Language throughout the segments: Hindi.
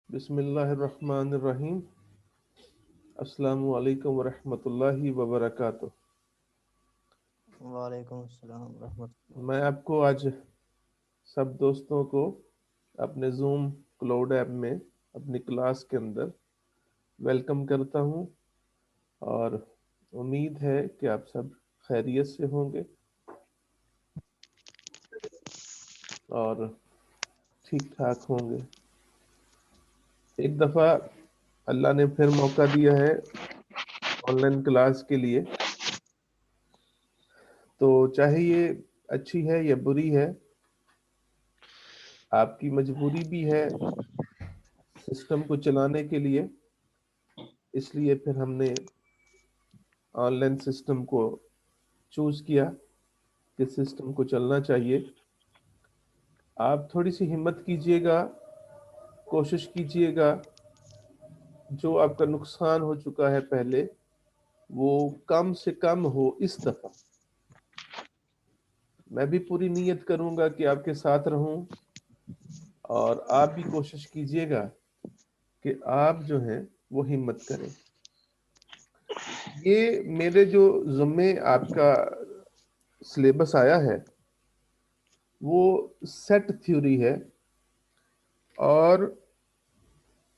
बिस्मिल्लाहिर्रहमानिर्रहीम। अस्सलामु अलैकुम वरहमतुल्लाहि वबरकातुह। वालेकुम अस्सलाम रहमतुल्लाह। मैं आपको आज सब दोस्तों को अपने जूम क्लाउड ऐप में अपनी क्लास के अंदर वेलकम करता हूं और उम्मीद है कि आप सब खैरियत से होंगे और ठीक ठाक होंगे। एक दफ़ा अल्लाह ने फिर मौका दिया है ऑनलाइन क्लास के लिए, तो चाहे ये अच्छी है या बुरी है, आपकी मजबूरी भी है सिस्टम को चलाने के लिए, इसलिए फिर हमने ऑनलाइन सिस्टम को चूज किया कि सिस्टम को चलना चाहिए। आप थोड़ी सी हिम्मत कीजिएगा, कोशिश कीजिएगा, जो आपका नुकसान हो चुका है पहले वो कम से कम हो इस दफा। मैं भी पूरी नीयत करूंगा कि आपके साथ रहूं और आप भी कोशिश कीजिएगा कि आप जो हैं वो हिम्मत करें। ये मेरे जो ज़ुम्मे आपका सिलेबस आया है वो सेट थ्योरी है और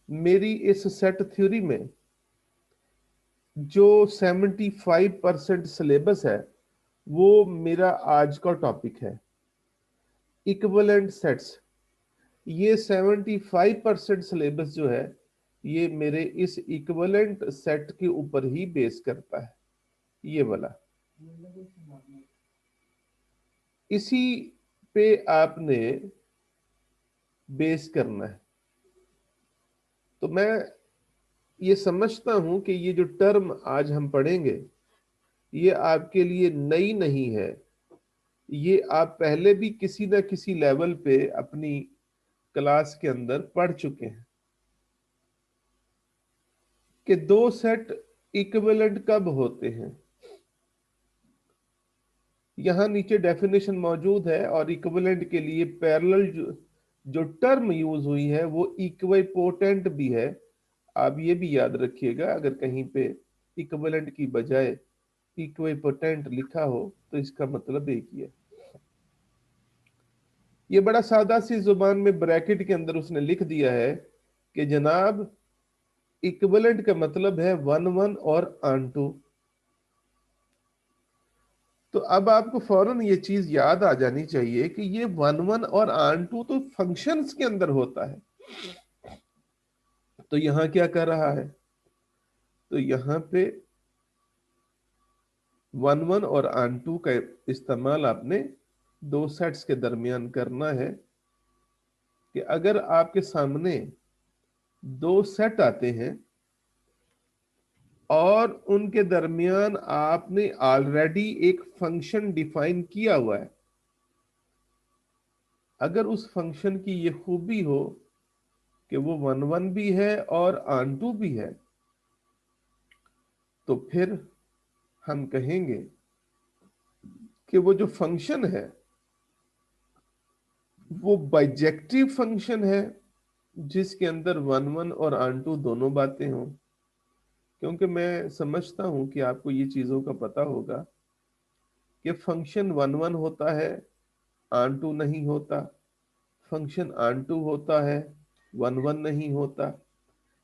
मेरी इस सेट थ्योरी में जो 75% सिलेबस है वो मेरा आज का टॉपिक है, इक्विवेलेंट सेट्स। ये 75% सिलेबस जो है ये मेरे इस इक्विवेलेंट सेट के ऊपर ही बेस करता है, ये वाला। इसी पे आपने बेस करना है। तो मैं ये समझता हूं कि ये जो टर्म आज हम पढ़ेंगे ये आपके लिए नई नहीं है, ये आप पहले भी किसी न किसी लेवल पे अपनी क्लास के अंदर पढ़ चुके हैं कि दो सेट इक्विवेलेंट कब होते हैं। यहां नीचे डेफिनेशन मौजूद है और इक्विवेलेंट के लिए पैरेलल जो टर्म यूज हुई है वो इक्विपोटेंट भी है। आप ये भी याद रखिएगा, अगर कहीं पे इक्विवेलेंट की बजाय इक्विपोटेंट लिखा हो तो इसका मतलब एक ही है। ये बड़ा सादा सी जुबान में ब्रैकेट के अंदर उसने लिख दिया है कि जनाब इक्विवेलेंट का मतलब है वन वन और आन टू। तो अब आपको फौरन ये चीज याद आ जानी चाहिए कि ये वन वन और आन टू तो फंक्शंस के अंदर होता है। तो यहां क्या कर रहा है, तो यहां पे वन वन और आन टू का इस्तेमाल आपने दो सेट्स के दरमियान करना है कि अगर आपके सामने दो सेट आते हैं और उनके दरमियान आपने ऑलरेडी एक फंक्शन डिफाइन किया हुआ है, अगर उस फंक्शन की ये खूबी हो कि वो वन वन भी है और आन टू भी है, तो फिर हम कहेंगे कि वो जो फंक्शन है वो बाइजेक्टिव फंक्शन है जिसके अंदर वन वन और आन टू दोनों बातें हों। क्योंकि मैं समझता हूं कि आपको ये चीजों का पता होगा कि फंक्शन वन वन होता है, आन टू नहीं होता, फंक्शन आन टू होता है, वन वन नहीं होता।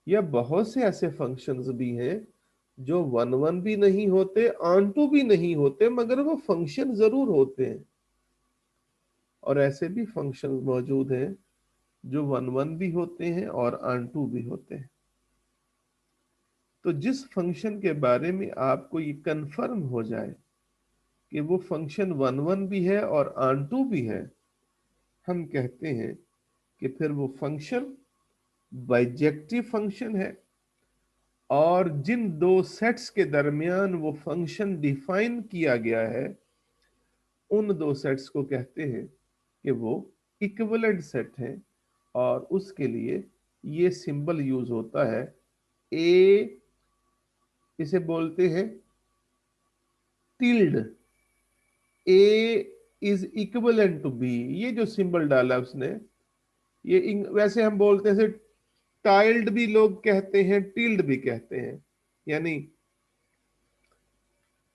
या बहुत से ऐसे फंक्शंस भी हैं जो वन वन भी नहीं होते, आन टू भी नहीं होते, मगर वो फंक्शन जरूर होते हैं। और ऐसे भी फंक्शन मौजूद हैं जो वन वन भी होते हैं और आन टू भी होते हैं। तो जिस फंक्शन के बारे में आपको ये कंफर्म हो जाए कि वो फंक्शन वन वन भी है और आन टू भी है, हम कहते हैं कि फिर वो फंक्शन बाइजेक्टिव फंक्शन है। और जिन दो सेट्स के दरमियान वो फंक्शन डिफाइन किया गया है उन दो सेट्स को कहते हैं कि वो इक्विवेलेंट सेट हैं। और उसके लिए ये सिंबल यूज होता है ए, इसे बोलते हैं tilde. A is equivalent to B, ये जो सिंबल डाला उसने, ये वैसे हम बोलते हैं टाइल्ड भी लोग कहते हैं, टिल्ड भी कहते हैं, यानी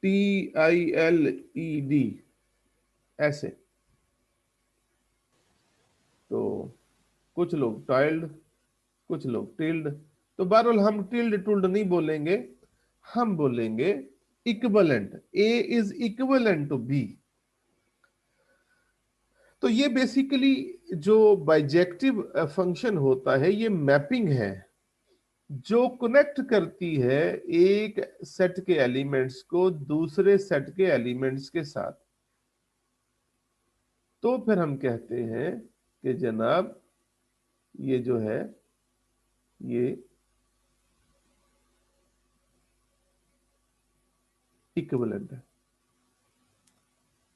TILED ऐसे। तो कुछ लोग टाइल्ड, कुछ लोग टिल्ड। तो बहरहाल हम टिल्ड टुल्ड नहीं बोलेंगे, हम बोलेंगे equivalent. A is equivalent to B. तो ये बेसिकली जो बाइजेक्टिव फंक्शन होता है, ये मैपिंग है जो कनेक्ट करती है एक सेट के एलिमेंट्स को दूसरे सेट के एलिमेंट्स के साथ। तो फिर हम कहते हैं कि जनाब ये जो है ये इक्विवेलेंट है।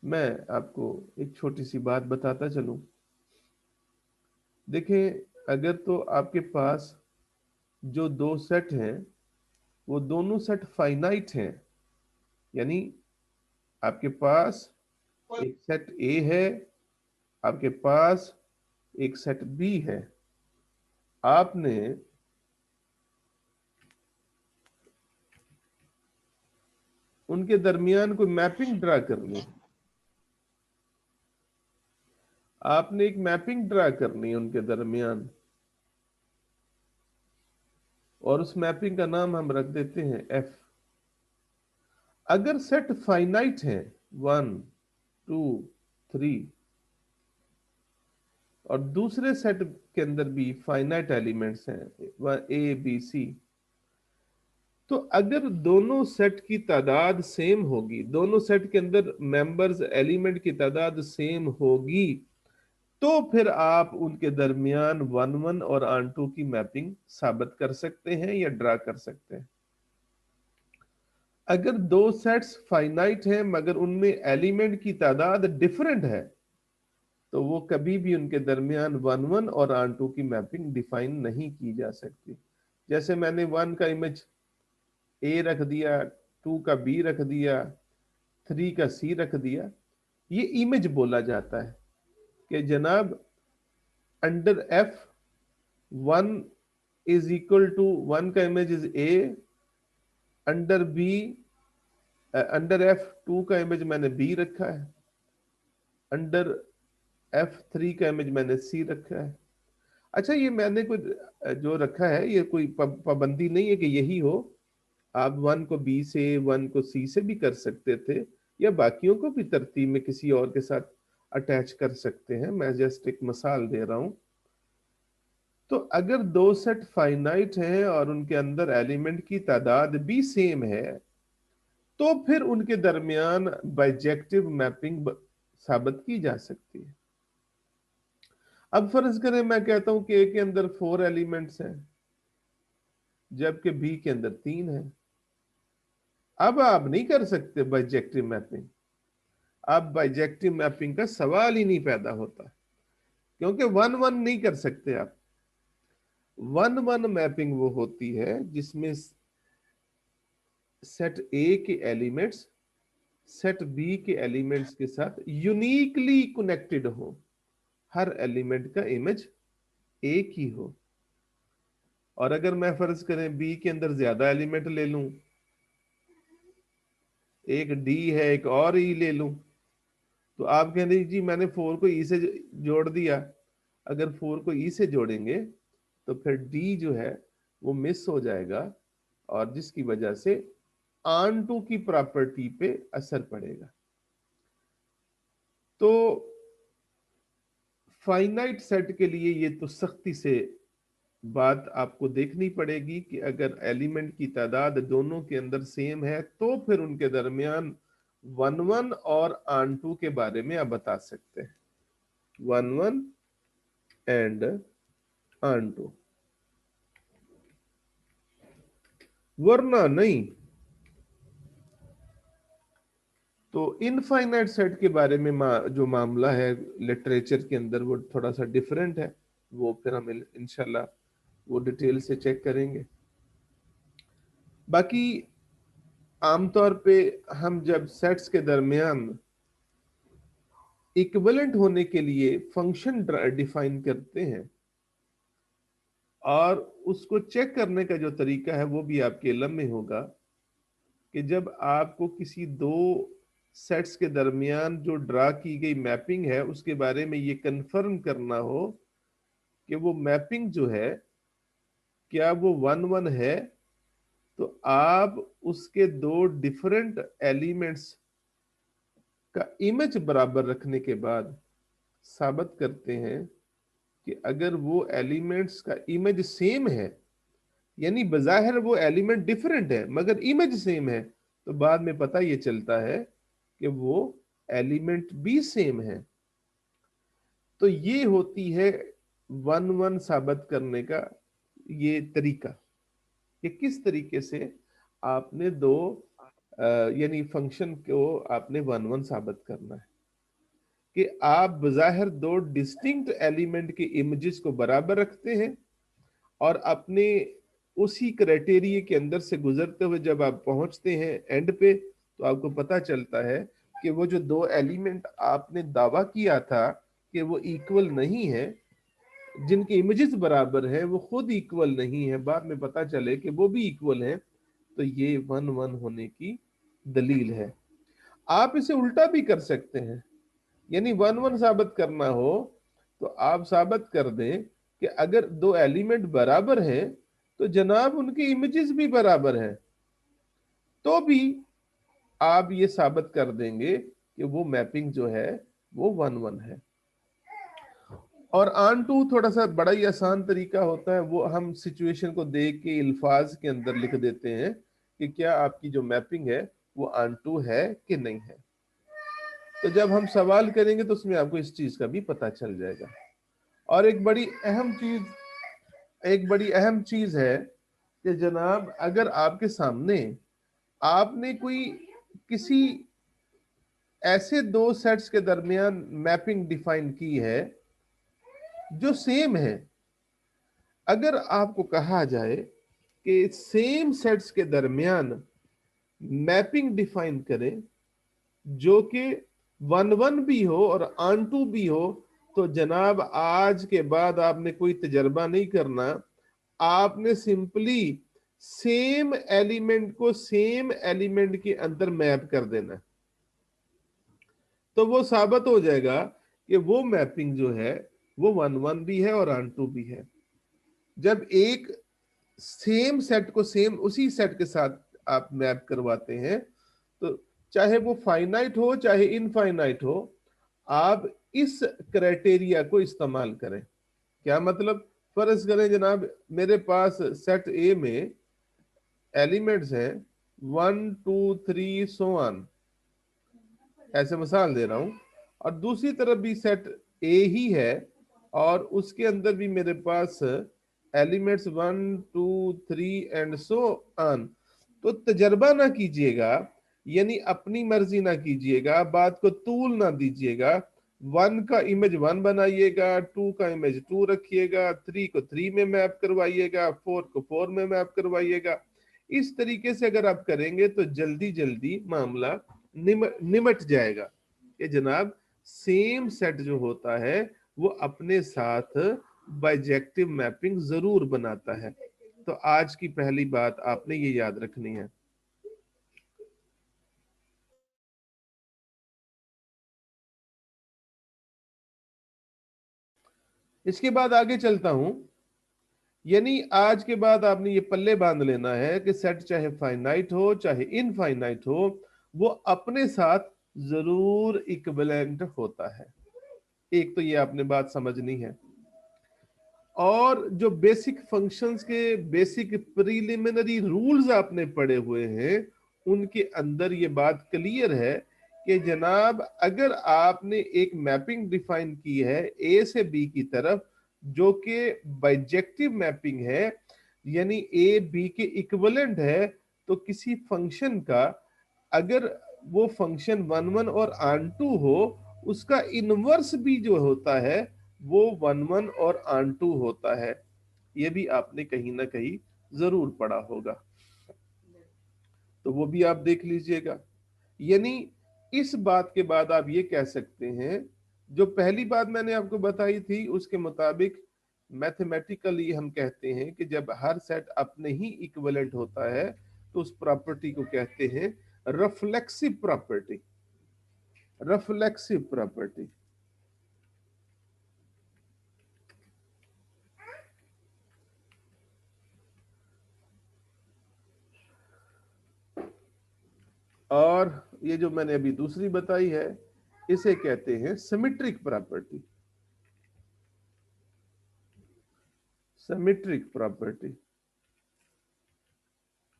मैं आपको एक छोटी सी बात बताता चलूं। देखें, अगर तो आपके पास जो दो सेट हैं वो दोनों सेट फाइनाइट हैं, यानी आपके पास एक सेट ए है, आपके पास एक सेट बी है। आपने उनके दरमियान कोई मैपिंग ड्रा करनी है, आपने एक मैपिंग ड्रा करनी है उनके दरमियान, और उस मैपिंग का नाम हम रख देते हैं एफ। अगर सेट फाइनाइट है 1 2 3 और दूसरे सेट के अंदर भी फाइनाइट एलिमेंट्स हैं ए बी सी, तो अगर दोनों सेट की तादाद सेम होगी, दोनों सेट के अंदर मेंबर्स एलिमेंट की तादाद सेम होगी, तो फिर आप उनके दरमियान 1 1 और आन 2 की मैपिंग साबित कर सकते हैं या ड्रा कर सकते हैं। अगर दो सेट्स फाइनाइट हैं मगर उनमें एलिमेंट की तादाद डिफरेंट है, तो वो कभी भी उनके दरमियान 1 1 और आन 2 की मैपिंग डिफाइन नहीं की जा सकती। जैसे मैंने 1 का इमेज ए रख दिया, 2 का बी रख दिया, 3 का सी रख दिया, ये इमेज बोला जाता है कि जनाब under F 1 is equal to 1 का image is A, under B under F 2 का इमेज मैंने बी रखा है, अंडर एफ 3 का इमेज मैंने सी रखा है। अच्छा, ये मैंने कोई जो रखा है ये कोई पाबंदी नहीं है कि यही हो। आप 1 को बी से 1 को सी से भी कर सकते थे, या बाकियों को भी तरतीब में किसी और के साथ अटैच कर सकते हैं। मैं जस्ट एक मिसाल दे रहा हूं। तो अगर दो सेट फाइनाइट हैं और उनके अंदर एलिमेंट की तादाद भी सेम है, तो फिर उनके दरमियान बाइजेक्टिव मैपिंग साबित की जा सकती है। अब फर्ज करें मैं कहता हूं कि ए के अंदर 4 एलिमेंट्स हैं जबकि बी के अंदर 3 है। अब आप नहीं कर सकते बाइजेक्टिव मैपिंग। अब बाइजेक्टिव मैपिंग का सवाल ही नहीं पैदा होता, क्योंकि 1 1 नहीं कर सकते आप। 1 1 मैपिंग वो होती है जिसमें सेट ए के एलिमेंट्स सेट बी के एलिमेंट्स के साथ यूनिकली कनेक्टेड हो, हर एलिमेंट का इमेज एक ही हो। और अगर मैं फर्ज करें बी के अंदर ज्यादा एलिमेंट ले लूं, एक डी है एक और ई ले लूं, तो आप कह रहे जी मैंने 4 को ई से जोड़ दिया। अगर 4 को ई से जोड़ेंगे तो फिर डी जो है वो मिस हो जाएगा, और जिसकी वजह से आन टू की प्रॉपर्टी पे असर पड़ेगा। तो फाइनाइट सेट के लिए ये तो सख्ती से बात आपको देखनी पड़ेगी कि अगर एलिमेंट की तादाद दोनों के अंदर सेम है तो फिर उनके दरमियान 1 1 और आन 2 के बारे में आप बता सकते हैं, 1 1 एंड आन 2, वरना नहीं। तो इनफाइनाइट सेट के बारे में जो मामला है लिटरेचर के अंदर वो थोड़ा सा डिफरेंट है, वो फिर हम इंशाल्लाह वो डिटेल से चेक करेंगे। बाकी आमतौर पे हम जब सेट्स के दरमियान इक्विवेलेंट होने के लिए फंक्शन डिफाइन करते हैं, और उसको चेक करने का जो तरीका है वो भी आपके इल्म में होगा कि जब आपको किसी दो सेट्स के दरमियान जो ड्रा की गई मैपिंग है उसके बारे में ये कंफर्म करना हो कि वो मैपिंग जो है क्या वो वन वन है, तो आप उसके दो डिफरेंट एलिमेंट्स का इमेज बराबर रखने के बाद साबित करते हैं कि अगर वो एलिमेंट्स का इमेज सेम है, यानी बज़ाहिर वो एलिमेंट डिफरेंट है मगर इमेज सेम है, तो बाद में पता ये चलता है कि वो एलिमेंट भी सेम है। तो ये होती है वन वन साबित करने का ये तरीका कि किस तरीके से आपने दो यानी फंक्शन को आपने वन वन साबित करना है कि आप बज़ाहिर दो डिस्टिंक्ट एलिमेंट के इमेजेस को बराबर रखते हैं और अपने उसी क्राइटेरिया के अंदर से गुजरते हुए जब आप पहुंचते हैं एंड पे, तो आपको पता चलता है कि वो जो दो एलिमेंट आपने दावा किया था कि वो इक्वल नहीं है, जिनके इमेजेस बराबर हैं वो खुद इक्वल नहीं है, बाद में पता चले कि वो भी इक्वल हैं, तो ये वन वन होने की दलील है। आप इसे उल्टा भी कर सकते हैं, यानी वन वन साबित करना हो तो आप साबित कर दें कि अगर दो एलिमेंट बराबर हैं तो जनाब उनके इमेजेस भी बराबर हैं, तो भी आप ये साबित कर देंगे कि वो मैपिंग जो है वो वन वन है। और ऑन टू थोड़ा सा बड़ा ही आसान तरीका होता है, वो हम सिचुएशन को देख के अल्फाज के अंदर लिख देते हैं कि क्या आपकी जो मैपिंग है वो ऑन टू है कि नहीं है। तो जब हम सवाल करेंगे तो उसमें आपको इस चीज का भी पता चल जाएगा। और एक बड़ी अहम चीज है कि जनाब अगर आपके सामने आपने कोई किसी ऐसे दो सेट्स के दरमियान मैपिंग डिफाइन की है जो सेम है, अगर आपको कहा जाए कि सेम सेट्स के दरमियान मैपिंग डिफाइन करें जो कि वन वन भी हो और ऑन टू भी हो, तो जनाब आज के बाद आपने कोई तजर्बा नहीं करना, आपने सिंपली सेम एलिमेंट को सेम एलिमेंट के अंदर मैप कर देना, तो वो साबित हो जाएगा कि वो मैपिंग जो है वो वन वन भी है और ऑन टू भी है। जब एक सेम सेट को सेम उसी सेट के साथ आप मैप करवाते हैं, तो चाहे वो फाइनाइट हो चाहे इनफाइनाइट हो, आप इस क्राइटेरिया को इस्तेमाल करें। क्या मतलब, फर्ज करें जनाब मेरे पास सेट ए में एलिमेंट्स हैं 1 2 3 सो ऑन, ऐसे मिसाल दे रहा हूं, और दूसरी तरफ भी सेट ए ही है और उसके अंदर भी मेरे पास एलिमेंट्स 1 2 3 एंड सो ऑन। तो तजर्बा ना कीजिएगा, यानी अपनी मर्जी ना कीजिएगा, बात को तूल ना दीजिएगा। वन का इमेज वन बनाइएगा, टू का इमेज टू रखिएगा, थ्री को थ्री में मैप करवाइएगा, फोर को फोर में मैप करवाइएगा। इस तरीके से अगर आप करेंगे तो जल्दी जल्दी मामला निमट जाएगा कि जनाब सेम सेट जो होता है वो अपने साथ बाइजेक्टिव मैपिंग जरूर बनाता है। तो आज की पहली बात आपने ये याद रखनी है। इसके बाद आगे चलता हूं, यानी आज के बाद आपने ये पल्ले बांध लेना है कि सेट चाहे फाइनाइट हो चाहे इनफाइनाइट हो, वो अपने साथ जरूर इक्विवेलेंट होता है। एक तो ये आपने बात समझनी है। और जो बेसिक फंक्शंस के बेसिक प्रीलिमिनरी रूल्स आपने पढ़े हुए हैं उनके अंदर ये बात क्लियर है कि जनाब अगर आपने एक मैपिंग डिफाइन की है ए से बी की तरफ जो कि बाइजेक्टिव मैपिंग है, यानी ए बी के इक्विवेलेंट है, तो किसी फंक्शन का अगर वो फंक्शन वन वन और ऑन टू हो, उसका इनवर्स भी जो होता है वो वन वन और ऑन टू होता है। ये भी आपने कहीं ना कहीं जरूर पढ़ा होगा, तो वो भी आप देख लीजिएगा। यानी इस बात के बाद आप ये कह सकते हैं, जो पहली बात मैंने आपको बताई थी उसके मुताबिक मैथमेटिकली हम कहते हैं कि जब हर सेट अपने ही इक्विवेलेंट होता है तो उस प्रॉपर्टी को कहते हैं रिफ्लेक्सिव प्रॉपर्टी। Reflexive property. और ये जो मैंने अभी दूसरी बताई है इसे कहते हैं सिमेट्रिक प्रॉपर्टी। सिमेट्रिक प्रॉपर्टी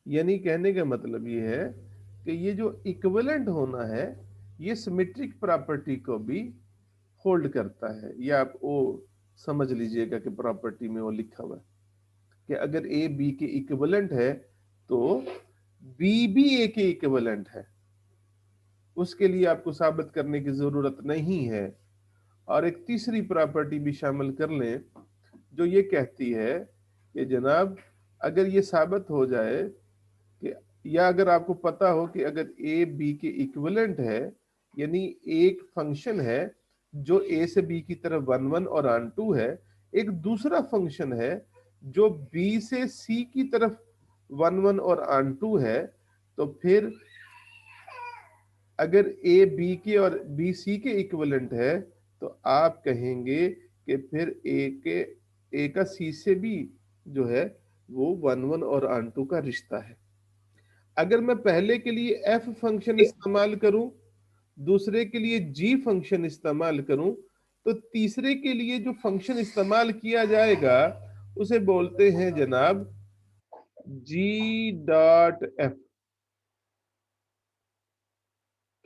यानी कहने का मतलब ये है कि ये जो इक्विवेलेंट होना है ये सिमेट्रिक प्रॉपर्टी को भी होल्ड करता है। ये आप वो समझ लीजिएगा कि प्रॉपर्टी में वो लिखा हुआ है कि अगर ए बी के इक्विवेलेंट है तो बी भी ए के इक्विवेलेंट है। उसके लिए आपको साबित करने की जरूरत नहीं है। और एक तीसरी प्रॉपर्टी भी शामिल कर लें जो ये कहती है कि जनाब अगर ये साबित हो जाए कि या अगर आपको पता हो कि अगर ए बी के इक्विवेलेंट है यानी एक फंक्शन है जो ए से बी की तरफ 1 1 और ऑन 2 है, एक दूसरा फंक्शन है जो बी से सी की तरफ 1 1 और ऑन 2 है, तो फिर अगर ए बी के और बी सी के इक्विवेलेंट है तो आप कहेंगे कि फिर ए का सी से भी जो है वो 1 1 और ऑन 2 का रिश्ता है। अगर मैं पहले के लिए एफ फंक्शन इस्तेमाल करूं, दूसरे के लिए जी फंक्शन इस्तेमाल करूं, तो तीसरे के लिए जो फंक्शन इस्तेमाल किया जाएगा उसे बोलते हैं जनाब जी डॉट एफ।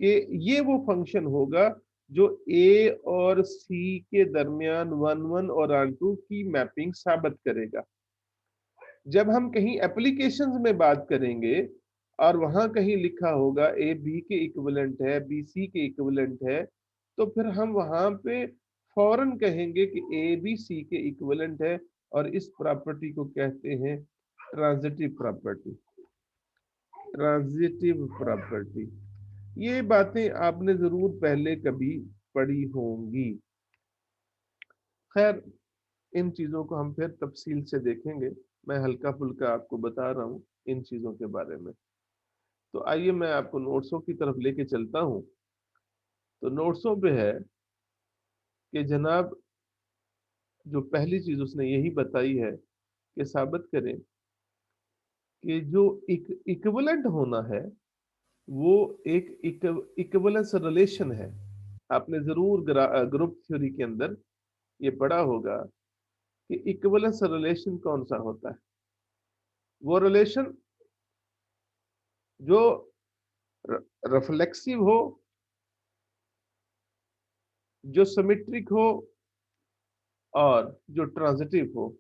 कि ये वो फंक्शन होगा जो ए और सी के दरमियान 1 1 और ऑन 2 की मैपिंग साबित करेगा। जब हम कहीं एप्लीकेशंस में बात करेंगे और वहां कहीं लिखा होगा ए बी के इक्विवेलेंट है, बी सी के इक्विवेलेंट है, तो फिर हम वहां पे फौरन कहेंगे कि ए बी सी के इक्विवेलेंट है और इस प्रॉपर्टी को कहते हैं ट्रांजिटिव प्रॉपर्टी। Transitive property. ये बातें आपने जरूर पहले कभी पढ़ी होंगी। खैर इन चीजों को हम फिर तफसील से देखेंगे। मैं हल्का फुल्का आपको बता रहा हूँ इन चीजों के बारे में। तो आइए मैं आपको नोट्सों की तरफ लेके चलता हूँ। तो नोट्सों पे है कि जनाब जो पहली चीज उसने यही बताई है कि साबित करें कि जो इक्विवेलेंट होना है वो एक इक्विवेलेंस रिलेशन है। आपने जरूर ग्रुप थ्योरी के अंदर ये पढ़ा होगा कि इक्विवेलेंस रिलेशन कौन सा होता है। वो रिलेशन जो रिफ्लेक्सिव हो, जो सिमेट्रिक हो और जो ट्रांजिटिव हो,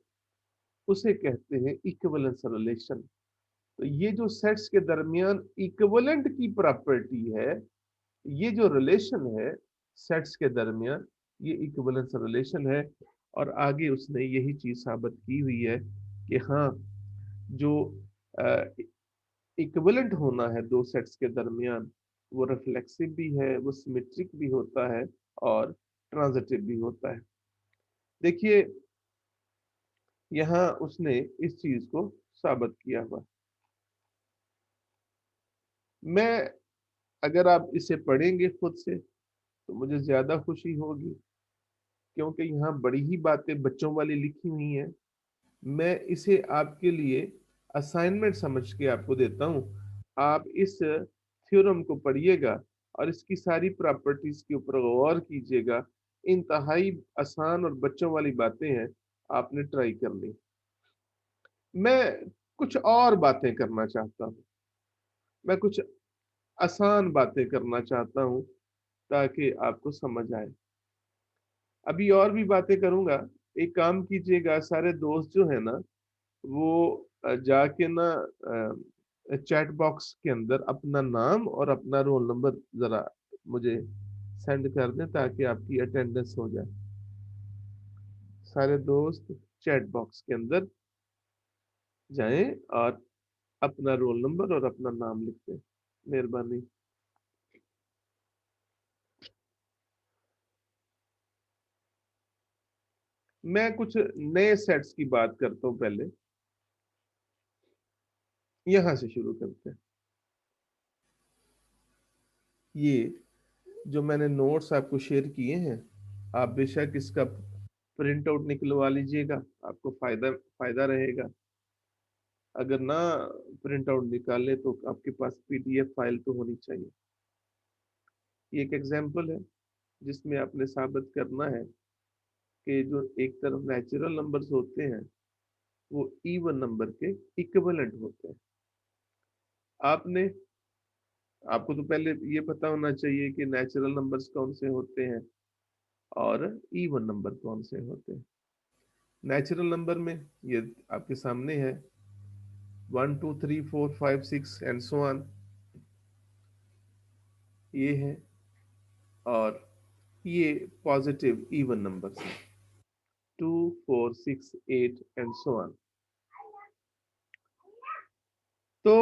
उसे कहते हैं इक्विवेलेंस रिलेशन। तो ये जो सेट्स के दरमियान इक्विवेलेंट की प्रॉपर्टी है, ये जो रिलेशन है सेट्स के दरमियान, ये इक्विवेलेंस रिलेशन है। और आगे उसने यही चीज साबित की हुई है कि हाँ जो इक्विवेलेंट होना है दो सेट्स के दरमियान वो रिफ्लेक्सिव भी है, वो सिमेट्रिक भी होता है और ट्रांजिटिव भी होता है। देखिए यहाँ उसने इस चीज को साबित किया हुआ। मैं अगर आप इसे पढ़ेंगे खुद से तो मुझे ज्यादा खुशी होगी क्योंकि यहाँ बड़ी ही बातें बच्चों वाली लिखी हुई हैं। मैं इसे आपके लिए असाइनमेंट समझ के आपको देता हूँ। आप इस थ्योरम को पढ़िएगा और इसकी सारी प्रॉपर्टीज के ऊपर गौर कीजिएगा। इंतहाई आसान और बच्चों वाली बातें हैं, आपने ट्राई कर ली। मैं कुछ और बातें करना चाहता हूँ। मैं कुछ आसान बातें करना चाहता हूँ ताकि आपको समझ आए। अभी और भी बातें करूंगा। एक काम कीजिएगा सारे दोस्त जो है ना वो जाके ना चैट बॉक्स के अंदर अपना नाम और अपना रोल नंबर जरा मुझे सेंड कर दें ताकि आपकी अटेंडेंस हो जाए। सारे दोस्त चैट बॉक्स के अंदर जाएं और अपना रोल नंबर और अपना नाम लिख दें, मेहरबानी। मैं कुछ नए सेट्स की बात करता हूं, पहले यहां से शुरू करते हैं। ये जो मैंने नोट्स आपको शेयर किए हैं, आप बेशक इसका प्रिंट आउट निकलवा लीजिएगा, आपको फायदा फायदा रहेगा। अगर ना प्रिंट आउट निकाले तो आपके पास पीडीएफ फाइल तो होनी चाहिए। ये एक एग्जांपल है जिसमें आपने साबित करना है कि जो एक तरफ नेचुरल नंबर्स होते हैं वो इवन नंबर के इक्विवेलेंट होते हैं। आपने आपको तो पहले ये पता होना चाहिए कि नेचुरल नंबर्स कौन से होते हैं और इवन नंबर कौन से होते हैं। नेचुरल नंबर में ये आपके सामने है 1 2 3 4 5 6 एंड सो ऑन, ये है। और ये पॉजिटिव इवन नंबर्स हैं 2 4 6 8 एंड सो ऑन। तो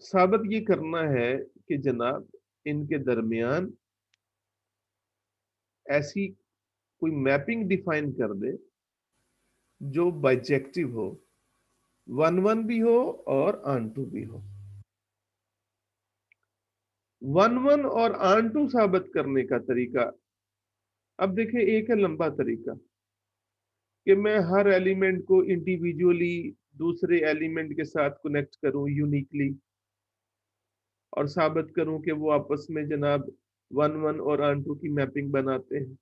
साबित ये करना है कि जनाब इनके दरमियान ऐसी कोई मैपिंग डिफाइन कर दे जो बाइजेक्टिव हो, 1 1 भी हो और ऑन टू भी हो। 1 1 और ऑन टू साबित करने का तरीका, अब देखिए, एक है लंबा तरीका कि मैं हर एलिमेंट को इंडिविजुअली दूसरे एलिमेंट के साथ कनेक्ट करूं यूनिकली और साबित करूं कि वो आपस में जनाब 1 1 और ऑन टू की मैपिंग बनाते हैं।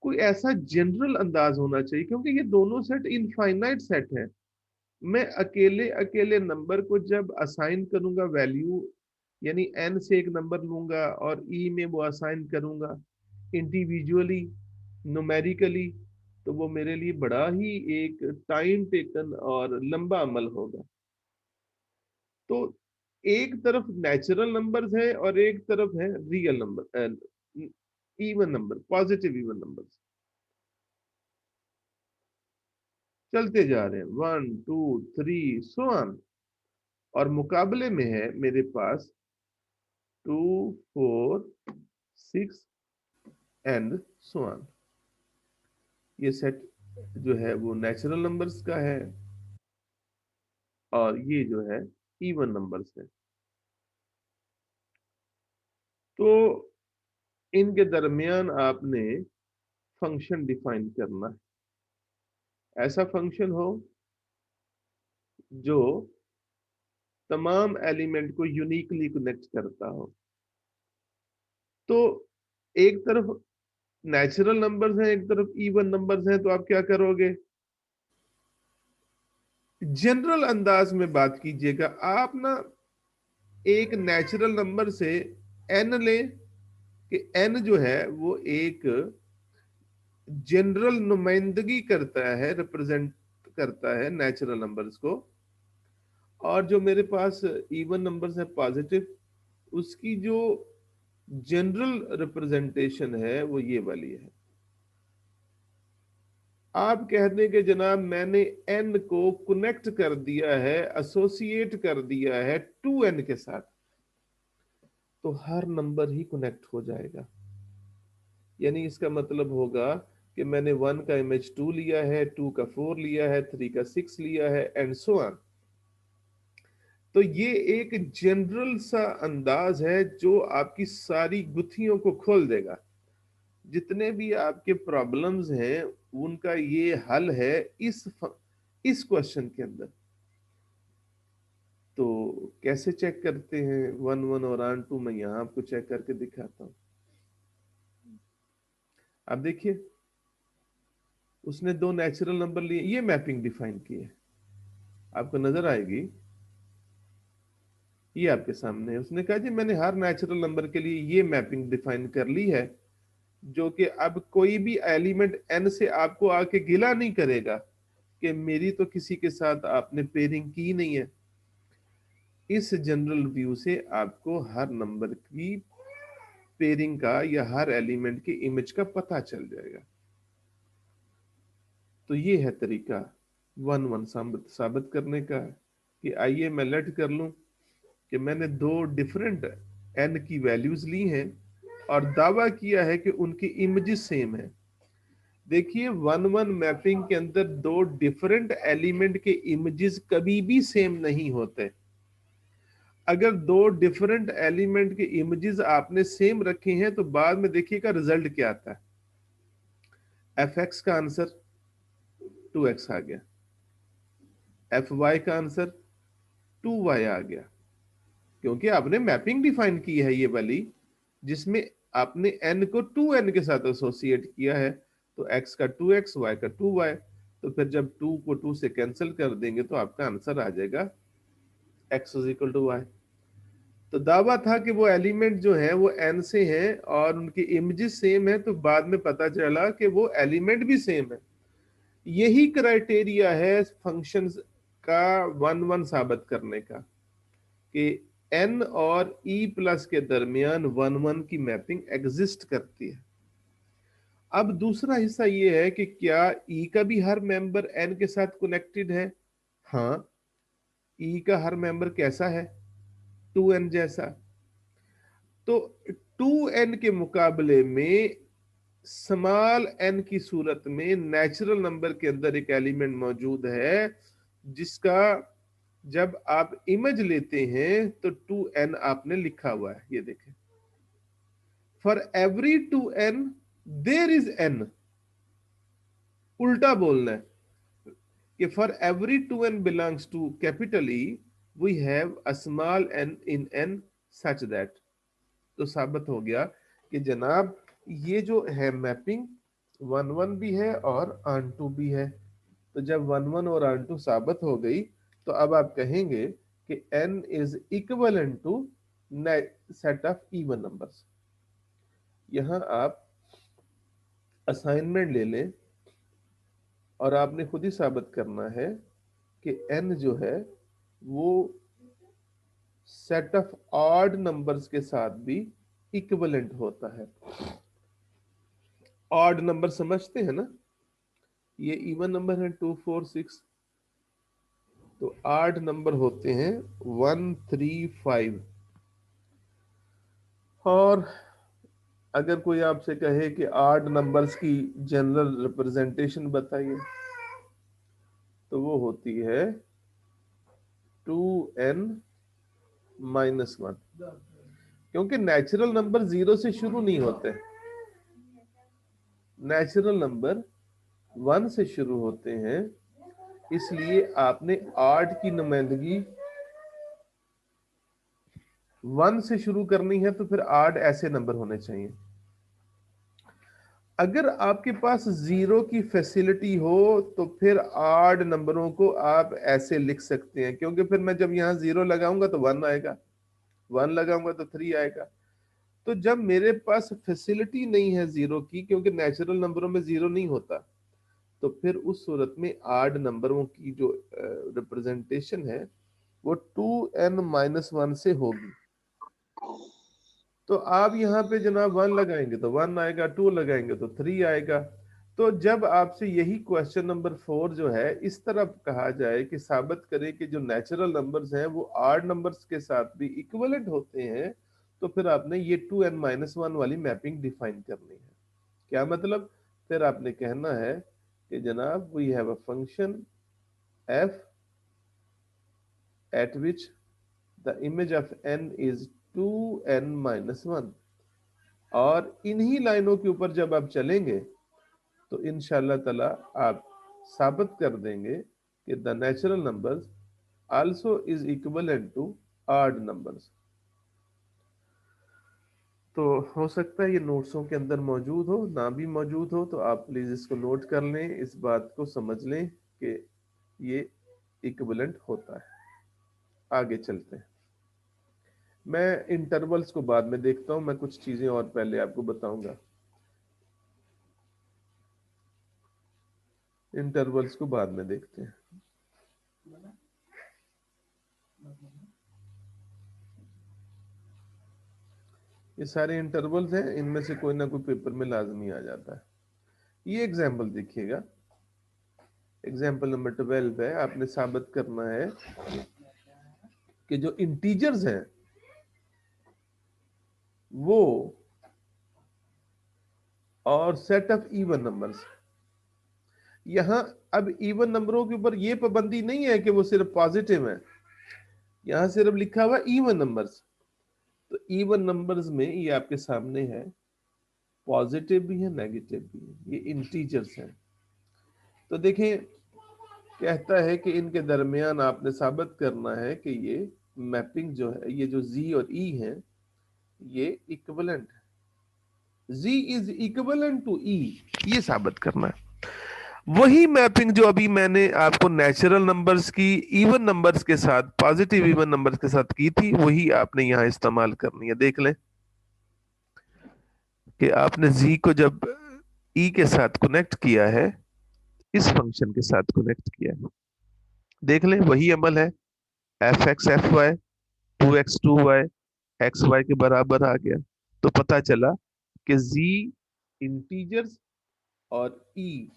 कोई ऐसा जनरल अंदाज होना चाहिए, क्योंकि ये दोनों सेट इनफाइनाइट सेट हैं। मैं अकेले अकेले नंबर को जब असाइन करूंगा वैल्यू, यानी एन से एक नंबर लूंगा और ई में वो असाइन करूंगा इंडिविजुअली न्यूमेरिकली, तो वो मेरे लिए बड़ा ही एक टाइम टेकन और लंबा अमल होगा। तो एक तरफ नेचुरल नंबर्स है और एक तरफ है real number, even number, positive even numbers चलते जा रहे हैं 1 2 3 सो ऑन। और मुकाबले में है मेरे पास 2 4 6 एंड सो ऑन। ये सेट जो है वो नेचुरल नंबर्स का है और ये जो है इवन नंबर्स है। तो इनके दरमियान आपने फंक्शन डिफाइन करना है, ऐसा फंक्शन हो जो तमाम एलिमेंट को यूनिकली कनेक्ट करता हो। तो एक तरफ नेचुरल नंबर्स हैं, एक तरफ इवन नंबर्स हैं, तो आप क्या करोगे? जनरल अंदाज में बात कीजिएगा। आप ना एक नेचुरल नंबर से एन लें कि एन जो है वो एक जनरल नुमाइंदगी करता है, रिप्रेजेंट करता है नेचुरल नंबर्स को। और जो मेरे पास इवन नंबर्स है पॉजिटिव, उसकी जो जनरल रिप्रेजेंटेशन है वो ये वाली है। आप कह दें कि जनाब मैंने एन को कनेक्ट कर दिया है, एसोसिएट कर दिया है 2n के साथ, तो हर नंबर ही कनेक्ट हो जाएगा। यानी इसका मतलब होगा कि मैंने 1 का इमेज 2 लिया है, 2 का 4 लिया है, 3 का 6 लिया है एंड सो ऑन। तो ये एक जनरल सा अंदाज है जो आपकी सारी गुत्थियों को खोल देगा। जितने भी आपके प्रॉब्लम्स हैं उनका ये हल है इस क्वेश्चन के अंदर। तो कैसे चेक करते हैं 1 1 और ऑन टू, मैं यहां आपको चेक करके दिखाता हूं। आप देखिए, उसने दो नेचुरल नंबर लिए, ये मैपिंग डिफाइन की है, आपको नजर आएगी। ये आपके सामने है। उसने कहा जी मैंने हर नेचुरल नंबर के लिए ये मैपिंग डिफाइन कर ली है, जो कि अब कोई भी एलिमेंट एन से आपको आके गिला नहीं करेगा कि मेरी तो किसी के साथ आपने पेयरिंग की नहीं है। इस जनरल व्यू से आपको हर नंबर की पेयरिंग का या हर एलिमेंट की इमेज का पता चल जाएगा। तो ये है तरीका 1 1 साबित करने का, कि आइए मैं लेट कर लूं कि मैंने दो डिफरेंट एन की वैल्यूज ली हैं और दावा किया है कि उनकी इमेजेस सेम है। देखिए 1-1 मैपिंग के अंदर दो डिफरेंट एलिमेंट के इमेजेस कभी भी सेम नहीं होते। अगर दो डिफरेंट एलिमेंट के इमेजेस आपने सेम रखे हैं तो बाद में देखिएगा रिजल्ट क्या आता है। fx का आंसर 2x आ गया, fy का आंसर 2y आ गया, क्योंकि आपने मैपिंग डिफाइन की है ये वाली, जिसमें आपने n को 2n के साथ एसोसिएट किया है। तो x का 2x, y का 2y। तो फिर जब 2 को 2 से कैंसिल कर देंगे तो आपका आंसर आ जाएगा x is equal to y। तो दावा था कि वो एलिमेंट जो है वो n से हैं और उनकी इमेजेस सेम है, तो बाद में पता चला कि वो एलिमेंट भी सेम है। यही क्राइटेरिया है फंक्शंस का 1-1 साबित करने का, कि n और e प्लस के दरमियान 1-1 की मैपिंग एग्जिस्ट करती है। अब दूसरा हिस्सा ये है कि क्या e का भी हर मेंबर n के साथ कनेक्टेड है? हाँ, e का हर मेंबर कैसा है? 2n जैसा। तो 2n के मुकाबले में स्मॉल n की सूरत में नेचुरल नंबर के अंदर एक एलिमेंट मौजूद है, जिसका जब आप इमेज लेते हैं तो 2n आपने लिखा हुआ है। ये देखें, for every 2n there is n। उल्टा बोलना है कि for every 2n belongs to capital E we have a small n in n such that. तो साबित हो गया कि जनाब ये जो है मैपिंग 1-1 भी है और ऑन-टू भी है। तो जब 1-1 और ऑन-टू साबित हो गई तो अब आप कहेंगे कि n is equivalent to set of even numbers. यहां आप असाइनमेंट ले लें और आपने खुद ही साबित करना है कि n जो है वो सेट ऑफ ऑड नंबर्स के साथ भी इक्विवेलेंट होता है। ऑड नंबर समझते हैं ना, ये इवन नंबर है 2, 4, 6। तो 8 नंबर होते हैं 1, 3, 5। और अगर कोई आपसे कहे कि 8 नंबर्स की जनरल रिप्रेजेंटेशन बताइए, तो वो होती है 2n-1, क्योंकि नेचुरल नंबर 0 से शुरू नहीं होते, नेचुरल नंबर 1 से शुरू होते हैं। इसलिए आपने 8 की नुमाइंदगी 1 से शुरू करनी है, तो फिर 8 ऐसे नंबर होने चाहिए। अगर आपके पास 0 की फैसिलिटी हो तो फिर 8 नंबरों को आप ऐसे लिख सकते हैं, क्योंकि फिर मैं जब यहाँ 0 लगाऊंगा तो 1 आएगा, 1 लगाऊंगा तो 3 आएगा। तो जब मेरे पास फैसिलिटी नहीं है 0 की, क्योंकि नेचुरल नंबरों में 0 नहीं होता, तो फिर उस सूरत में 8 नंबरों की जो रिप्रेजेंटेशन है वो 2n-1 से होगी। तो आप यहाँ पे जनाब 1 लगाएंगे तो 1 आएगा, 2 लगाएंगे तो 3 आएगा। तो जब आपसे यही क्वेश्चन नंबर 4 जो है इस तरफ कहा जाए कि साबित करें कि जो नेचुरल नंबर्स हैं वो ऑड नंबर्स के साथ भी इक्विवेलेंट होते हैं, तो फिर आपने ये 2n-1 वाली मैपिंग डिफाइन करनी है। क्या मतलब? फिर आपने कहना है कि जनाब we have a function f at which the image of n is 2n-1। और इन्हीं लाइनों के ऊपर जब आप चलेंगे तो इंशाल्लाह ताला आप साबित कर देंगे कि the natural numbers also is equivalent to odd numbers. तो हो सकता है ये नोट्सों के अंदर मौजूद हो, ना भी मौजूद हो, तो आप प्लीज इसको नोट कर लें, इस बात को समझ लें कि ये इक्विवेलेंट होता है। आगे चलते हैं। मैं इंटरवल्स को बाद में देखता हूं, मैं कुछ चीजें और पहले आपको बताऊंगा। इंटरवल्स को बाद में देखते हैं। ये सारे इंटरवल्स हैं, इनमें से कोई ना कोई पेपर में लाजमी आ जाता है। ये एग्जाम्पल देखिएगा, एग्जाम्पल नंबर 12 है। आपने साबित करना है कि जो इंटीजर्स हैं वो और सेट ऑफ इवन नंबर्स। यहां अब इवन नंबरों के ऊपर ये पाबंदी नहीं है कि वो सिर्फ पॉजिटिव है, यहां सिर्फ लिखा हुआ इवन नंबर्स। तो इवन नंबर्स में ये आपके सामने है, पॉजिटिव भी है नेगेटिव भी है, ये इंटीजर्स हैं। तो देखें, कहता है कि इनके दरमियान आपने साबित करना है कि ये मैपिंग जो है, ये जो जी और ई है ये इक्विवेलेंट है, जी इज इक्विवेलेंट टू ई, ये साबित करना है। वही मैपिंग जो अभी मैंने आपको नेचुरल नंबर्स की इवन नंबर्स के साथ, पॉजिटिव इवन नंबर्स के साथ की थी, वही आपने यहां इस्तेमाल करनी है। देख लें कि आपने जी को जब ई के साथ कनेक्ट किया है, इस फंक्शन के साथ कनेक्ट किया है, देख लें वही अमल है। F X F Y, two X two Y, X Y के बराबर आ गया। तो पता चला कि जी इंटीजर्स और ई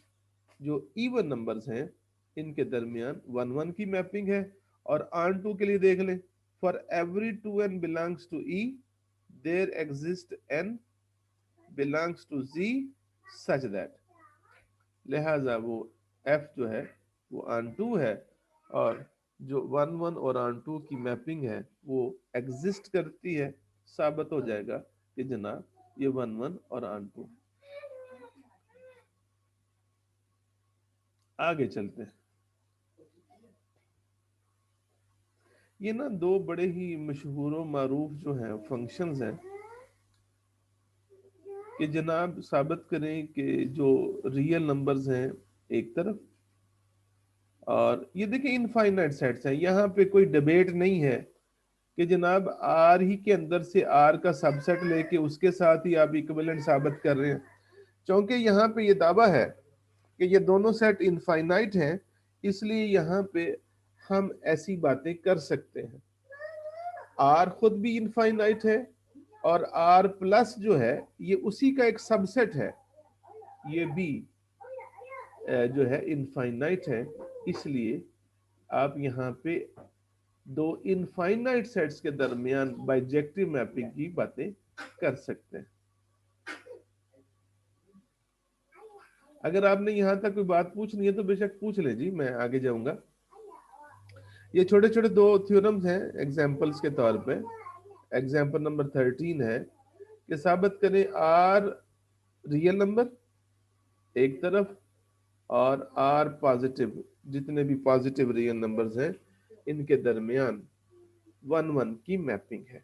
जो इवन नंबर्स हैं इनके दरमियान वन वन की मैपिंग है। और आन टू के लिए देख लें, for every two N belongs to E there exist N belongs to G such that, लिहाजा वो एफ जो है वो आन टू है, और जो वन वन और आन टू की मैपिंग है वो एग्जिस्ट करती है। साबित हो जाएगा कि जनाब ये वन वन और आन टू। आगे चलते हैं। ये ना दो बड़े ही मशहूर और मारूफ जो हैं फंक्शंस हैं कि जनाब साबित करें कि जो रियल नंबर्स हैं एक तरफ, और ये देखिए इनफाइनाइट सेट्स हैं, यहाँ पे कोई डिबेट नहीं है कि जनाब आर ही के अंदर से आर का सबसेट लेके उसके साथ ही आप इक्विवेलेंट साबित कर रहे हैं। क्योंकि यहाँ पे ये दावा है कि ये दोनों सेट इनफाइनाइट हैं, इसलिए यहाँ पे हम ऐसी बातें कर सकते हैं। आर खुद भी इनफाइनाइट है और आर प्लस जो है ये उसी का एक सबसेट है, ये भी जो है इनफाइनाइट है। इसलिए आप यहाँ पे दो इनफाइनाइट सेट्स के दरमियान बाइजेक्टिव मैपिंग की बातें कर सकते हैं। अगर आपने यहां तक कोई बात पूछनी है तो बेशक पूछ ले जी, मैं आगे जाऊंगा। ये छोटे छोटे दो थ्योरम्स हैं एग्जाम्पल्स के तौर पे। एग्जाम्पल नंबर 13 है कि साबित करें आर रियल नंबर एक तरफ और आर पॉजिटिव, जितने भी पॉजिटिव रियल नंबर्स हैं इनके दरमियान वन वन की मैपिंग है।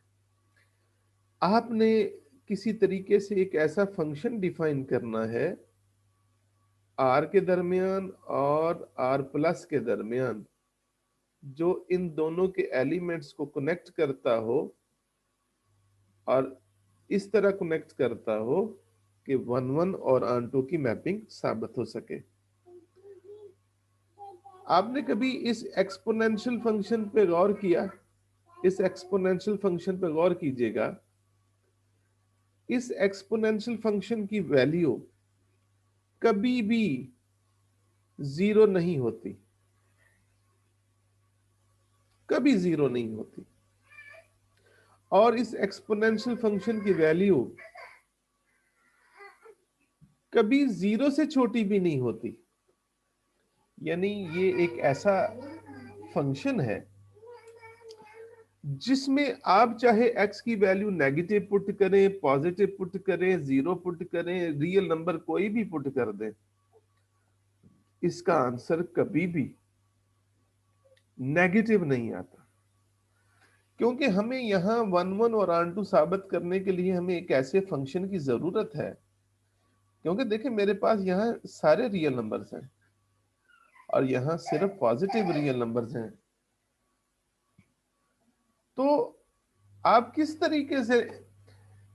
आपने किसी तरीके से एक ऐसा फंक्शन डिफाइन करना है आर के दरमियान और आर प्लस के दरमियान, जो इन दोनों के एलिमेंट्स को कनेक्ट करता हो और इस तरह कनेक्ट करता हो कि वन वन और आन टू की मैपिंग साबित हो सके। आपने कभी इस एक्सपोनेंशियल फंक्शन पे गौर किया? इस एक्सपोनेंशियल फंक्शन पे गौर कीजिएगा। इस एक्सपोनेंशियल फंक्शन की वैल्यू कभी भी जीरो नहीं होती, कभी जीरो नहीं होती। और इस एक्सपोनेंशियल फंक्शन की वैल्यू कभी जीरो से छोटी भी नहीं होती। यानी ये एक ऐसा फंक्शन है जिसमें आप चाहे x की वैल्यू नेगेटिव पुट करें, पॉजिटिव पुट करें, जीरो पुट करें, रियल नंबर कोई भी पुट कर दें, इसका आंसर कभी भी नेगेटिव नहीं आता। क्योंकि हमें यहां वन वन और आन टू साबित करने के लिए हमें एक ऐसे फंक्शन की जरूरत है। क्योंकि देखिए मेरे पास यहाँ सारे रियल नंबर्स हैं और यहाँ सिर्फ पॉजिटिव रियल नंबर्स हैं। तो आप किस तरीके से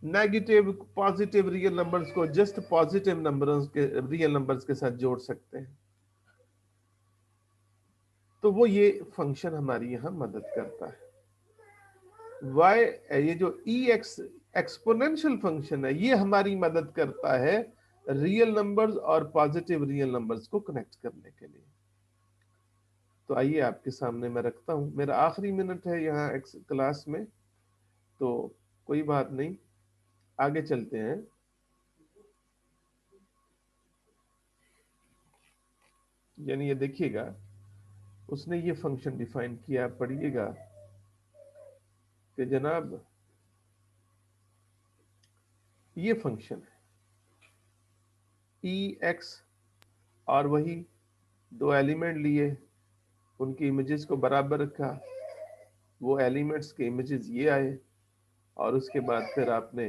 नेगेटिव पॉजिटिव रियल नंबर्स को जस्ट पॉजिटिव नंबर्स के रियल नंबर्स के साथ जोड़ सकते हैं? तो वो ये फंक्शन हमारी यहाँ मदद करता है। y, ये जो ई एक्स एक्सपोनेंशियल फंक्शन है, ये हमारी मदद करता है रियल नंबर्स और पॉजिटिव रियल नंबर्स को कनेक्ट करने के लिए। तो आइए आपके सामने मैं रखता हूं, मेरा आखिरी मिनट है यहाँ क्लास में, तो कोई बात नहीं, आगे चलते हैं। यानी ये देखिएगा, उसने ये फंक्शन डिफाइन किया, आप पढ़िएगा कि जनाब ये फंक्शन है ई एक्स, और वही दो एलिमेंट लिए, उनकी इमेजेस को बराबर रखा, वो एलिमेंट्स के इमेजेस ये आए, और उसके बाद फिर आपने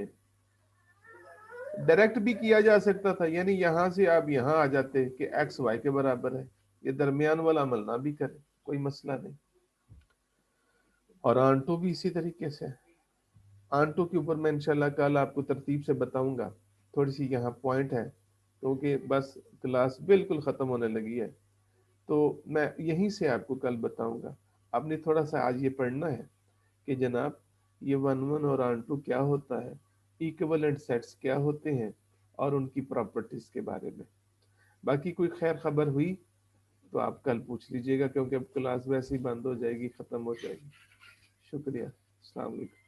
डायरेक्ट भी किया जा सकता था, यानी यहां से आप यहां आ जाते कि एक्स वाई के बराबर है, ये दरमियान वाला अमल ना भी करे, कोई मसला नहीं। और आंटो भी इसी तरीके से। आंटो के ऊपर मैं इंशाल्लाह कल आपको तरतीब से बताऊंगा, थोड़ी सी यहाँ पॉइंट है, क्योंकि बस क्लास बिल्कुल ख़त्म होने लगी है, तो मैं यहीं से आपको कल बताऊंगा। आपने थोड़ा सा आज ये पढ़ना है कि जनाब ये वन वन और आंटू क्या होता है, इक्विवेलेंट सेट्स क्या होते हैं, और उनकी प्रॉपर्टीज के बारे में। बाकी कोई खैर खबर हुई तो आप कल पूछ लीजिएगा, क्योंकि अब क्लास वैसे ही बंद हो जाएगी, ख़त्म हो जाएगी। शुक्रिया, अस्सलाम वालेकुम।